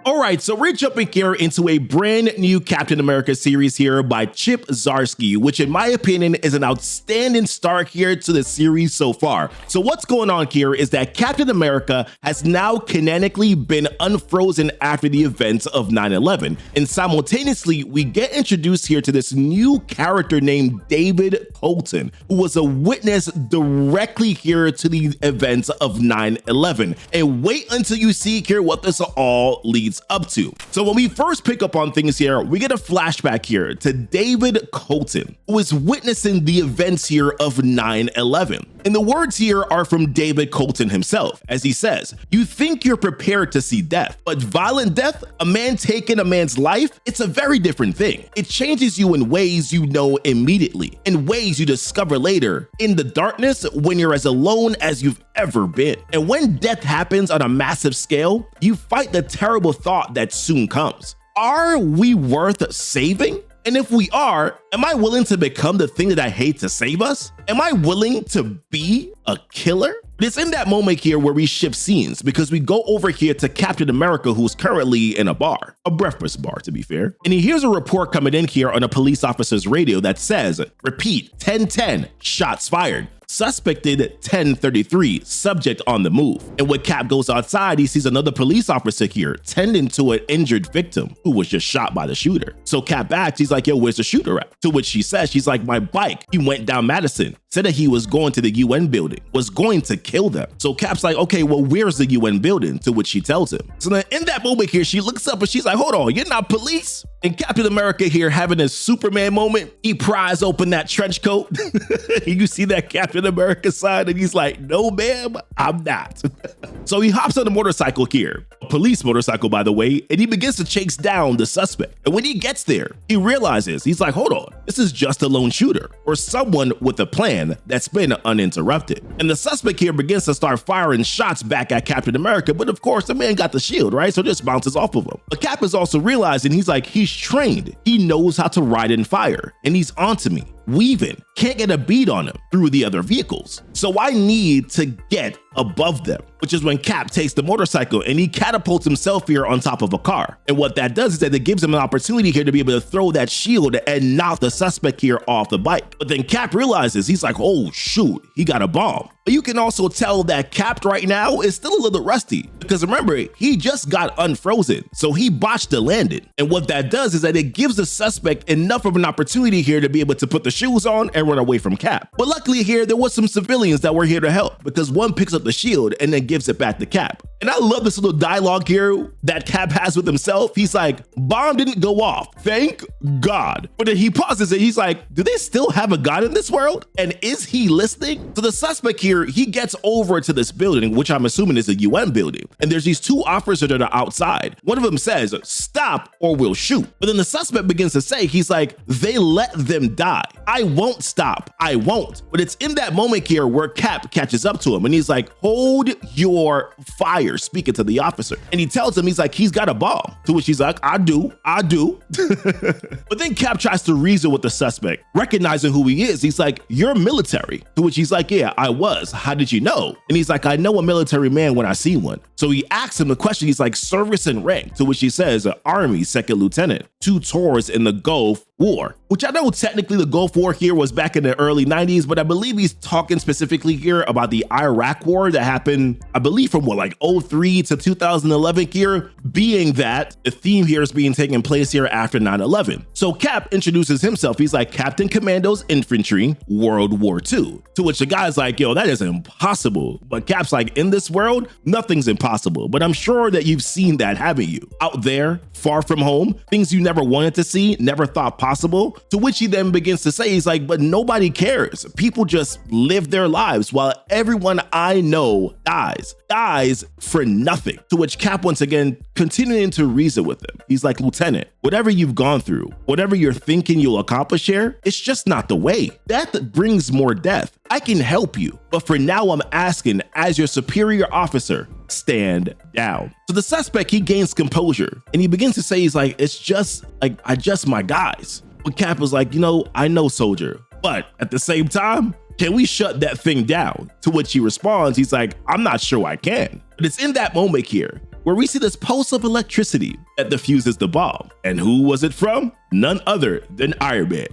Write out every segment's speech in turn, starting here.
All right, so we're jumping here into a brand new Captain America series here by Chip Zdarsky, which in my opinion is an outstanding start here to the series so far. So what's going on here is that Captain America has now canonically been unfrozen after the events of 9/11. And simultaneously, we get introduced here to this new character named David Colton, who was a witness directly here to the events of 9/11. And wait until you see here what this all leads up to. So when we first pick up on things here, we get a flashback here to David Colton, who is witnessing the events here of 9/11. And the words here are from David Colton himself, as he says, "You think you're prepared to see death, but violent death, a man taking a man's life, it's a very different thing. It changes you in ways you know immediately, in ways you discover later, in the darkness when you're as alone as you've ever been. And when death happens on a massive scale, you fight the terrible thought that soon comes. Are we worth saving? And if we are, am I willing to become the thing that I hate to save us? Am I willing to be a killer?" It's in that moment here where we shift scenes, because we go over here to Captain America, who's currently in a bar, a breakfast bar to be fair. And he hears a report coming in here on a police officer's radio that says, "Repeat, 10:10, shots fired. Suspected 10:33, subject on the move." And when Cap goes outside, he sees another police officer here tending to an injured victim who was just shot by the shooter. So Cap asks, he's like, "Yo, where's the shooter at?" To which she says, she's like, "My bike, he went down Madison, said that he was going to the UN building, was going to kill them." So Cap's like, "Okay, well, where's the UN building?" To which she tells him. So then in that moment here, she looks up and she's like, "Hold on, you're not police?" And Captain America here having a Superman moment, he pries open that trench coat. You see that Captain America side and he's like, "No, ma'am, I'm not." So he hops on a motorcycle here, a police motorcycle, by the way, and he begins to chase down the suspect. And when he gets there, he realizes, he's like, "Hold on, this is just a lone shooter or someone with a plan that's been uninterrupted." And the suspect here begins to start firing shots back at Captain America, but of course the man got the shield, right? So just bounces off of him. But Cap is also realizing, he's like, he's trained. He knows how to ride in fire, and he's onto me. Weaving, can't get a beat on him through the other vehicles. So I need to get above them, which is when Cap takes the motorcycle and he catapults himself here on top of a car. And what that does is that it gives him an opportunity here to be able to throw that shield and knock the suspect here off the bike. But then Cap realizes, he's like, "Oh shoot, he got a bomb." But you can also tell that Cap right now is still a little rusty, because remember, he just got unfrozen, so he botched the landing. And what that does is that it gives the suspect enough of an opportunity here to be able to put the shoes on and run away from Cap. But luckily here, there was some civilians that were here to help, because one picks up the shield and then gives it back to Cap. And I love this little dialogue here that Cap has with himself. He's like, "Bomb didn't go off, thank God." But then he pauses and he's like, "Do they still have a God in this world? And is he listening?" So the suspect here, he gets over to this building, which I'm assuming is a UN building. And there's these two officers that are outside. One of them says, "Stop or we'll shoot." But then the suspect begins to say, he's like, "They let them die. I won't stop. I won't." But it's in that moment here where Cap catches up to him and he's like, "Hold your fire," speaking to the officer. And he tells him, he's like, he's got a bomb. To which he's like, I do. But then Cap tries to reason with the suspect, recognizing who he is. He's like, "You're military." To which he's like, "Yeah, I was. How did you know?" And he's like, "I know a military man when I see one." So he asks him the question. He's like, "Service and rank?" To which he says, "Army, second lieutenant, 2 tours in the Gulf War," which I know technically the Gulf War here was back in the early 90s, but I believe he's talking specifically here about the Iraq War that happened, I believe from what, like 03 to 2011 here, being that the theme here is being taken place here after 9/11. So Cap introduces himself. He's like, "Captain Commandos Infantry, World War II. To which the guy's like, "Yo, that is impossible." But Cap's like, "In this world, nothing's impossible." But I'm sure that you've seen that, haven't you? Out there, far from home, things you never wanted to see, never thought possible. To which he then begins to say, he's like, "But nobody cares. People just live their lives while everyone I know dies for nothing." To which Cap once again continuing to reason with him. He's like, "Lieutenant, whatever you've gone through, whatever you're thinking you'll accomplish here, it's just not the way. Death brings more death. I can help you, but for now I'm asking, as your superior officer, stand down." So the suspect, he gains composure and he begins to say, he's like, "It's just like, I just my guys." But Cap was like, "I know, soldier, but at the same time, can we shut that thing down?" To which he responds, he's like, "I'm not sure I can." But it's in that moment here where we see this pulse of electricity that diffuses the bomb. And who was it from? None other than Iron Man.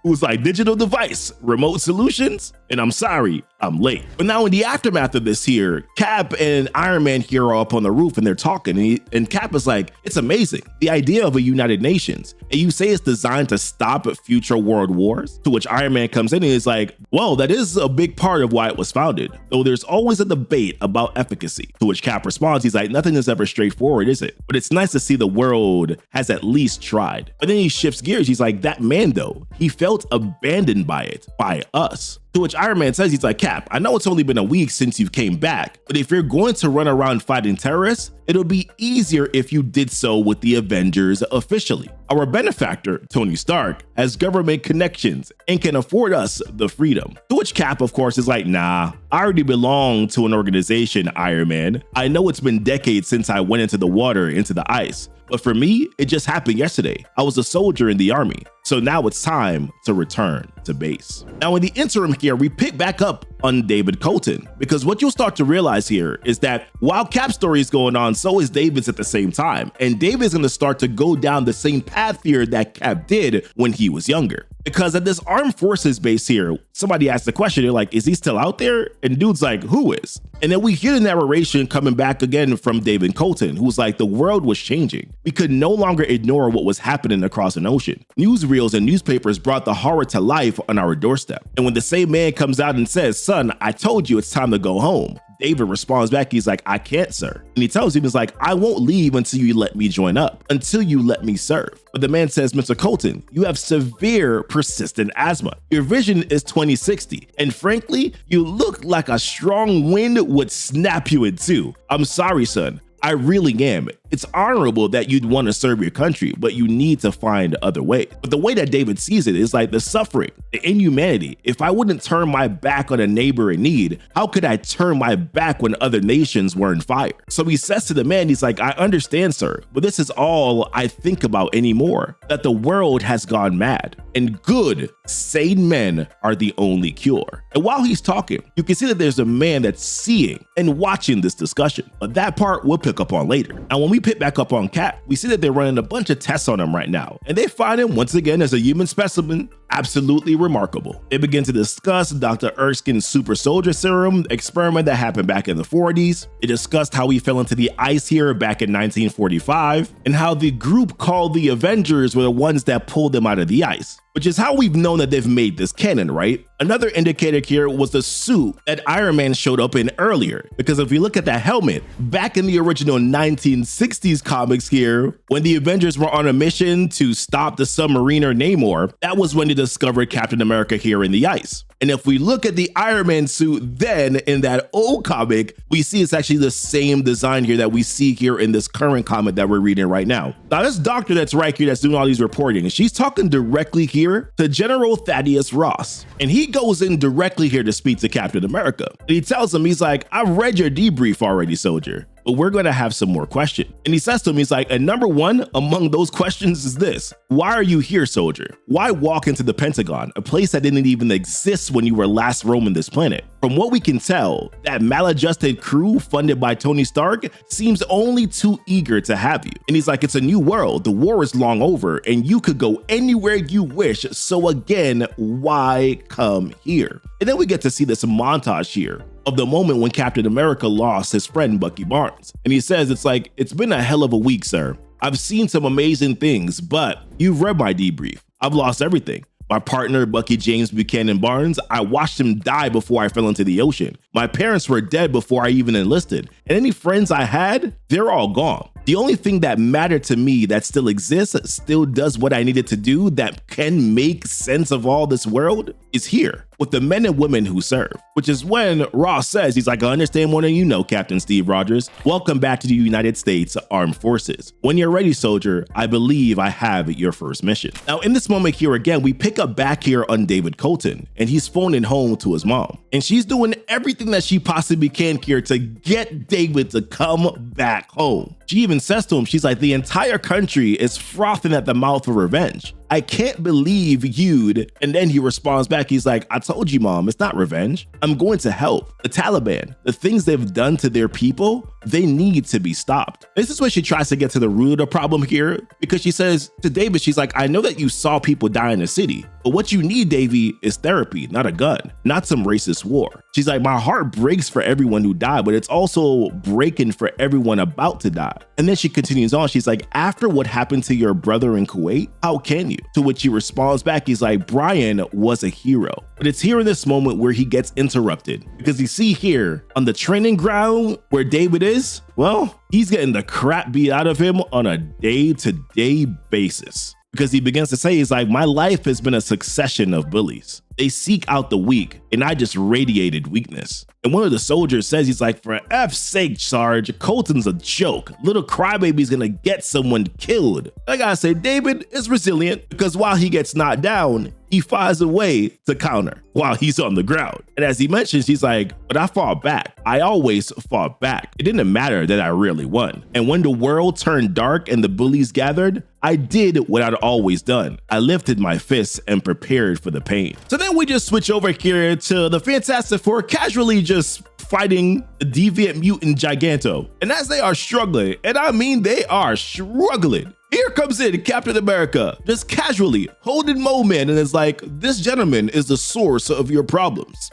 Who's like, digital device, remote solutions, and I'm sorry, I'm late. But now in the aftermath of this here, Cap and Iron Man here are up on the roof and they're talking, and Cap is like, it's amazing, the idea of a United Nations, and you say it's designed to stop future world wars? To which Iron Man comes in and is like, well, that is a big part of why it was founded, though there's always a debate about efficacy. To which Cap responds, he's like, nothing is ever straightforward, is it? But it's nice to see the world has at least tried. But then he shifts gears, he's like, that man though, he felt abandoned by it, by us. To which Iron Man says, he's like, Cap, I know it's only been a week since you came back, but if you're going to run around fighting terrorists, it'll be easier if you did so with the Avengers officially. Our benefactor, Tony Stark, has government connections and can afford us the freedom. To which Cap, of course, is like, nah, I already belong to an organization, Iron Man. I know it's been decades since I went into the water, into the ice. But for me, it just happened yesterday. I was a soldier in the army. So now it's time to return to base. Now in the interim here, we pick back up on David Colton, because what you'll start to realize here is that while Cap's story is going on, so is David's at the same time. And David's gonna start to go down the same path here that Cap did when he was younger. Because at this armed forces base here, somebody asked the question, they're like, is he still out there? And dude's like, who is? And then we hear the narration coming back again from David Colton, who's like, the world was changing. We could no longer ignore what was happening across an ocean. Newsreels and newspapers brought the horror to life on our doorstep. And when the same man comes out and says, son, I told you it's time to go home, David responds back, he's like, I can't, sir. And he tells him, he's like, I won't leave until you let me join up, until you let me serve. But the man says, Mr. Colton, you have severe persistent asthma. Your vision is 20/60. And frankly, you look like a strong wind would snap you in two. I'm sorry, son. I really am. It's honorable that you'd want to serve your country, but you need to find other ways. But the way that David sees it is like the suffering, the inhumanity. If I wouldn't turn my back on a neighbor in need, how could I turn my back when other nations were in fire? So he says to the man, he's like, I understand, sir, but this is all I think about anymore, that the world has gone mad and good, sane men are the only cure. And while he's talking, you can see that there's a man that's seeing and watching this discussion, but that part we'll pick up on later. And when we pick back up on Cap, we see that they're running a bunch of tests on him right now, and they find him once again as a human specimen, absolutely remarkable. They begin to discuss Dr. Erskine's super soldier serum experiment that happened back in the 40s. They discussed how he fell into the ice here back in 1945, and how the group called the Avengers were the ones that pulled them out of the ice, which is how we've known that they've made this canon, right? Another indicator here was the suit that Iron Man showed up in earlier, because if we look at that helmet, back in the original 1960s comics here, when the Avengers were on a mission to stop the submariner Namor, that was when they discovered Captain America here in the ice. And if we look at the Iron Man suit then in that old comic, we see it's actually the same design here that we see here in this current comic that we're reading right now. Now this doctor that's right here that's doing all these reporting, and she's talking directly here to General Thaddeus Ross. And he goes in directly here to speak to Captain America. And he tells him, he's like, I've read your debrief already, soldier, but we're gonna have some more questions. And he says to him, he's like, and number one among those questions is this: why are you here, soldier? Why walk into the Pentagon, a place that didn't even exist when you were last roaming this planet? From what we can tell, that maladjusted crew funded by Tony Stark seems only too eager to have you. And he's like, it's a new world, the war is long over, and you could go anywhere you wish, so again, why come here? And then we get to see this montage here of the moment when Captain America lost his friend Bucky Barnes. And he says, it's like, it's been a hell of a week, sir. I've seen some amazing things, but you've read my debrief. I've lost everything. My partner, Bucky James Buchanan Barnes, I watched him die before I fell into the ocean. My parents were dead before I even enlisted. And any friends I had, they're all gone. The only thing that mattered to me that still exists, still does what I needed to do, that can make sense of all this world, is here with the men and women who serve. Which is when Ross says, he's like, I understand more than you know, Captain Steve Rodgers. Welcome back to the United States Armed Forces. When you're ready, soldier, I believe I have your first mission. Now, in this moment here again, we pick up back here on David Colton, and he's phoning home to his mom. And she's doing everything that she possibly can here to get David to come back home. She even says to him, she's like, the entire country is frothing at the mouth for revenge. I can't believe you'd. And then he responds back, he's like, I told you, Mom, it's not revenge. I'm going to help. The Taliban, the things they've done to their people, they need to be stopped. This is where she tries to get to the root of the problem here, because she says to David, she's like, I know that you saw people die in the city, but what you need, Davy, is therapy, not a gun, not some racist war. She's like, my heart breaks for everyone who died, but it's also breaking for everyone about to die. And then she continues on. She's like, after what happened to your brother in Kuwait, how can you? To which he responds back, he's like, Brian was a hero. But it's here in this moment where he gets interrupted, because you see here on the training ground where David is, well, he's getting the crap beat out of him on a day-to-day basis. Because he begins to say, he's like, my life has been a succession of bullies. They seek out the weak, and I just radiated weakness. And one of the soldiers says, he's like, for F's sake, Sarge, Colton's a joke. Little crybaby's gonna get someone killed. I gotta say, David is resilient, because while he gets knocked down, he finds a way to counter while he's on the ground. And as he mentions, he's like, but I fought back. I always fought back. It didn't matter that I rarely won. And when the world turned dark and the bullies gathered, I did what I'd always done. I lifted my fists and prepared for the pain. So then we just switch over here to the Fantastic Four casually just fighting the deviant mutant Giganto. And as they are struggling, and I mean they are struggling, here comes in Captain America, just casually holding Mo Man, and is like, this gentleman is the source of your problems.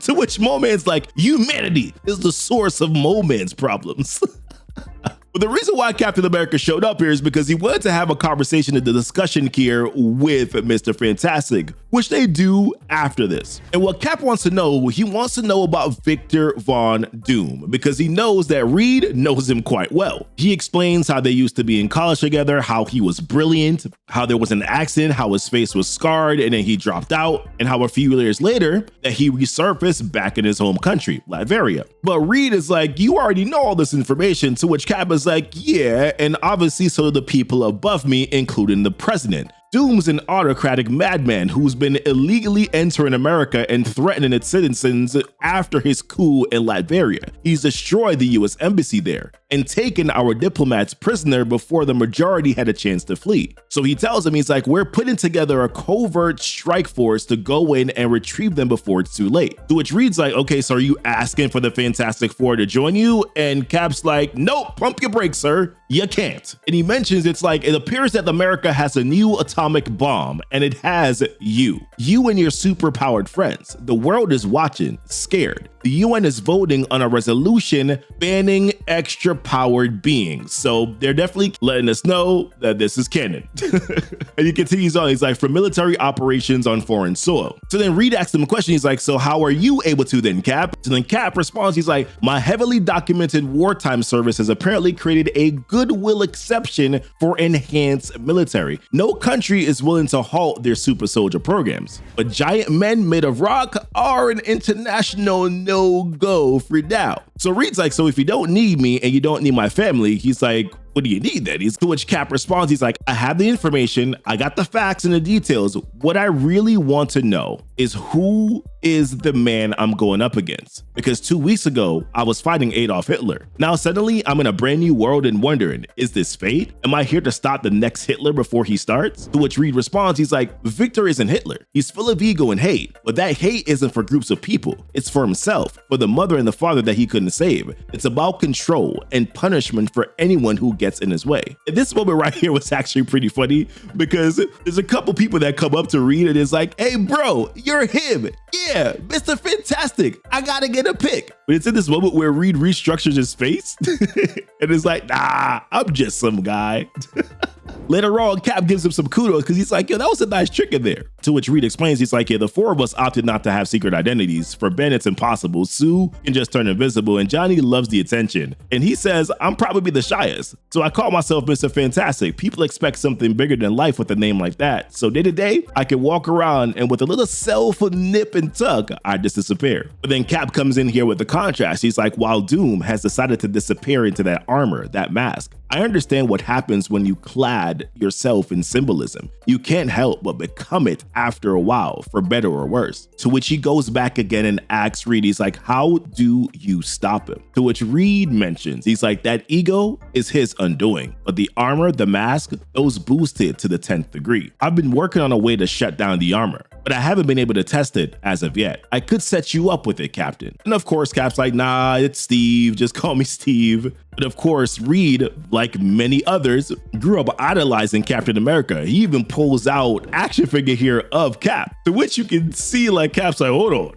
To which Mo Man's like, humanity is the source of Mo Man's problems. But the reason why Captain America showed up here is because he wanted to have a conversation in the discussion here with Mr. Fantastic, which they do after this. And what Cap wants to know, he wants to know about Victor Von Doom, because he knows that Reed knows him quite well. He explains how they used to be in college together, how he was brilliant, how there was an accident, how his face was scarred, and then he dropped out, and how a few years later that he resurfaced back in his home country, Latveria. But Reed is like, you already know all this information, to which Cap is like, yeah, and obviously so do the people above me, including the president. Doom's an autocratic madman who's been illegally entering America and threatening its citizens after his coup in Latveria. He's destroyed the US embassy there and taken our diplomats prisoner before the majority had a chance to flee. So he tells him, he's like, we're putting together a covert strike force to go in and retrieve them before it's too late. To which Reed's like, okay, so are you asking for the Fantastic Four to join you? And Cap's like, nope, pump your brakes, sir. You can't. And he mentions it's like, it appears that America has a new atomic bomb, and it has you and your super powered friends. The world is watching, scared. The UN is voting on a resolution banning extra powered beings. So they're definitely letting us know that this is canon. And he continues on, he's like, for military operations on foreign soil. So then Reed asks him a question, he's like, so how are you able to then, Cap? So then Cap responds, he's like, my heavily documented wartime service has apparently created a goodwill exception for enhanced military. No country is willing to halt their super soldier programs, but giant men made of rock are an international no-go for now. So Reed's like, so if you don't need me and you don't need my family, he's like, what do you need then? To which Cap responds, he's like, I have the information, I got the facts and the details. What I really want to know is who is the man I'm going up against. Because 2 weeks ago, I was fighting Adolf Hitler. Now suddenly I'm in a brand new world and wondering, is this fate? Am I here to stop the next Hitler before he starts? To which Reed responds, he's like, Victor isn't Hitler. He's full of ego and hate, but that hate isn't for groups of people. It's for himself, for the mother and the father that he couldn't save. It's about control and punishment for anyone who gets in his way. And this moment right here was actually pretty funny, because there's a couple people that come up to Reed and is like, hey bro, you're him. Yeah, Mr. Fantastic, I gotta get a pic. But it's in this moment where Reed restructures his face and is like, nah, I'm just some guy. Later on, Cap gives him some kudos because he's like, yo, that was a nice trick in there. To which Reed explains, he's like, yeah, the four of us opted not to have secret identities. For Ben, it's impossible. Sue can just turn invisible, and Johnny loves the attention. And he says, I'm probably the shyest. So I call myself Mr. Fantastic. People expect something bigger than life with a name like that. So day to day, I can walk around and with a little self nip and tuck, I just disappear. But then Cap comes in here with the contrast. He's like, while Doom has decided to disappear into that armor, that mask. I understand what happens when you clad yourself in symbolism. You can't help but become it after a while, for better or worse. To which he goes back again and asks Reed, he's like, how do you stop him? To which Reed mentions, he's like, that ego is his undoing, but the armor, the mask, those boosted to the 10th degree. I've been working on a way to shut down the armor, but I haven't been able to test it as of yet. I could set you up with it, Captain. And of course, Cap's like, nah, it's Steve, just call me Steve. But of course, Reed, like many others, grew up idolizing Captain America. He even pulls out action figure here of Cap, to which you can see like Cap's like, hold on.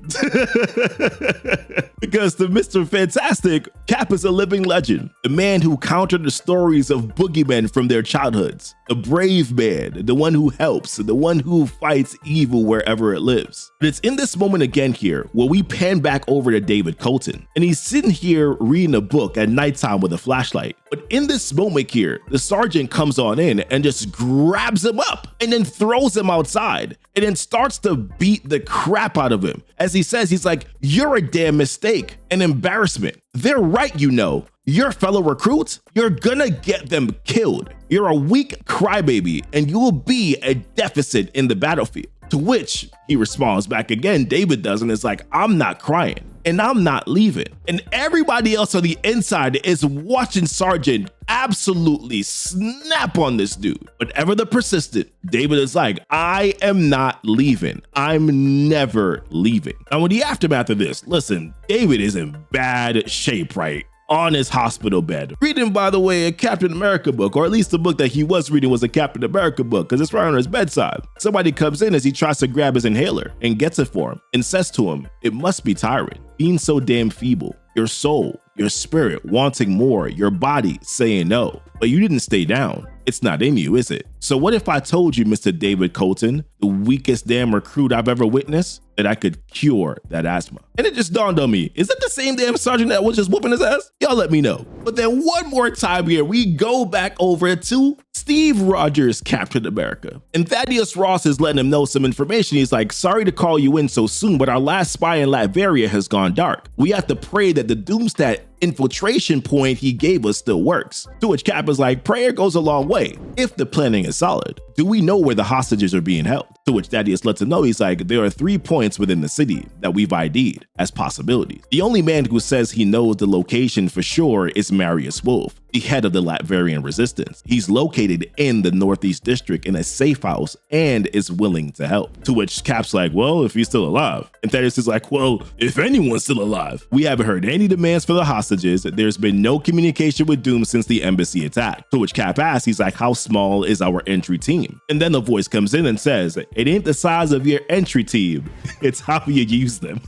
Because the Mr. Fantastic, Cap is a living legend. The man who countered the stories of boogeymen from their childhoods. The brave man, the one who helps, the one who fights evil wherever it lives. But it's in this moment again here where we pan back over to David Colton, and he's sitting here reading a book at nighttime with a flashlight. But in this moment here, the sergeant comes on in and just grabs him up and then throws him outside and then starts to beat the crap out of him. As he says, he's like, you're a damn mistake, an embarrassment. They're right, you know. Your fellow recruits, you're gonna get them killed. You're a weak crybaby and you will be a deficit in the battlefield. To which he responds back again, David does, and it's like, I'm not crying and I'm not leaving. And everybody else on the inside is watching Sergeant absolutely snap on this dude. But ever the persistent, David is like, I am not leaving. I'm never leaving. Now, in the aftermath of this, listen, David is in bad shape, right? On his hospital bed, reading, by the way, a Captain America book, or at least the book that he was reading was a Captain America book, because it's right on his bedside. Somebody comes in as he tries to grab his inhaler and gets it for him and says to him, it must be tiring, being so damn feeble, your soul, your spirit wanting more, your body saying no, but you didn't stay down. It's not in you, is it? So what if I told you, Mr. David Colton, the weakest damn recruit I've ever witnessed, that I could cure that asthma? And it just dawned on me, is that the same damn sergeant that was just whooping his ass? Y'all let me know. But then one more time here, we go back over to Steve Rodgers, Captain America. And Thaddeus Ross is letting him know some information. He's like, sorry to call you in so soon, but our last spy in Latveria has gone dark. We have to pray that the Doomstat infiltration point he gave us still works. To which Cap is like, prayer goes a long way if the planning is solid. Do we know where the hostages are being held? To which Thaddeus lets him know, he's like, there are 3 points within the city that we've ID'd as possibilities. The only man who says he knows the location for sure is Marius Wolf, the head of the Latvian resistance. He's located in the Northeast District in a safe house and is willing to help. To which Cap's like, well, if he's still alive. And Thaddeus is like, well, if anyone's still alive. We haven't heard any demands for the hostages. There's been no communication with Doom since the embassy attack. To which Cap asks, he's like, how small is our entry team? And then the voice comes in and says, it ain't the size of your entry team, it's how you use them.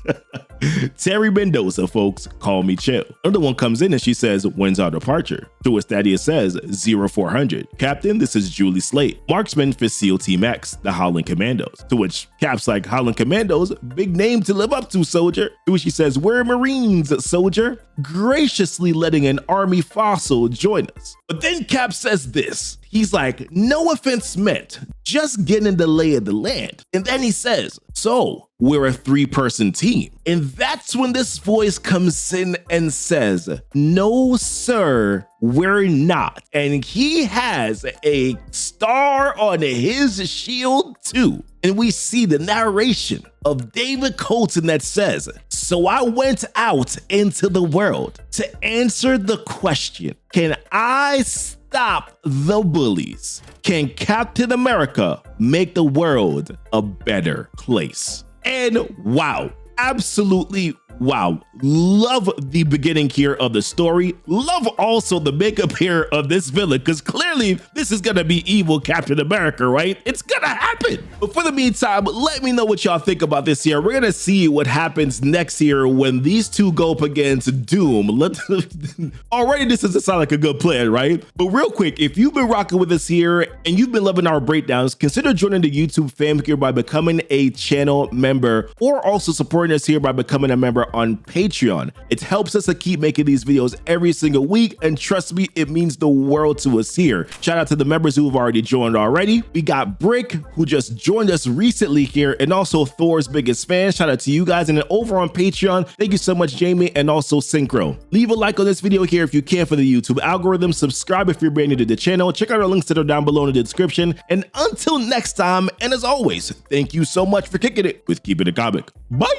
Terry Mendoza, folks, call me chill. Another one comes in and she says, when's our departure? To which Thaddeus says, 0400. Captain, this is Julie Slate, marksman for SEAL Team X, the Howling Commandos. To which Cap's like, Howling Commandos, big name to live up to, soldier. To which she says, we're Marines, soldier, graciously letting an army fossil join us. But then Cap says this. He's like, no offense meant, just getting the lay of the land. And then he says, so we're a 3-person team. And that's when this voice comes in and says, no, sir, we're not. And he has a star on his shield too. And we see the narration of David Colton that says, so I went out into the world to answer the question, can I stop the bullies? Can Captain America make the world a better place? And wow, absolutely wow. Love the beginning here of the story. Love also the makeup here of this villain, because clearly this is gonna be evil Captain America, right? It's gonna happen. But for the meantime, let me know what y'all think about this here. We're gonna see what happens next here when these two go up against Doom. Already this doesn't sound like a good plan, right? But real quick, if you've been rocking with us here and you've been loving our breakdowns, consider joining the YouTube fam here by becoming a channel member, or also supporting us here by becoming a member over on Patreon. It helps us to keep making these videos every single week, and trust me, it means the world to us here. Shout out to the members who have already joined already. We got Brick, who just joined us recently here, and also Thor's biggest fan. Shout out to you guys. And then over on Patreon, thank you so much, Jamie, and also Synchro. Leave a like on this video here if you can for the YouTube algorithm. Subscribe if you're brand new to the channel. Check out our links that are down below in the description. And until next time, and as always, thank you so much for kicking it with Keepin' It Comic. Bye!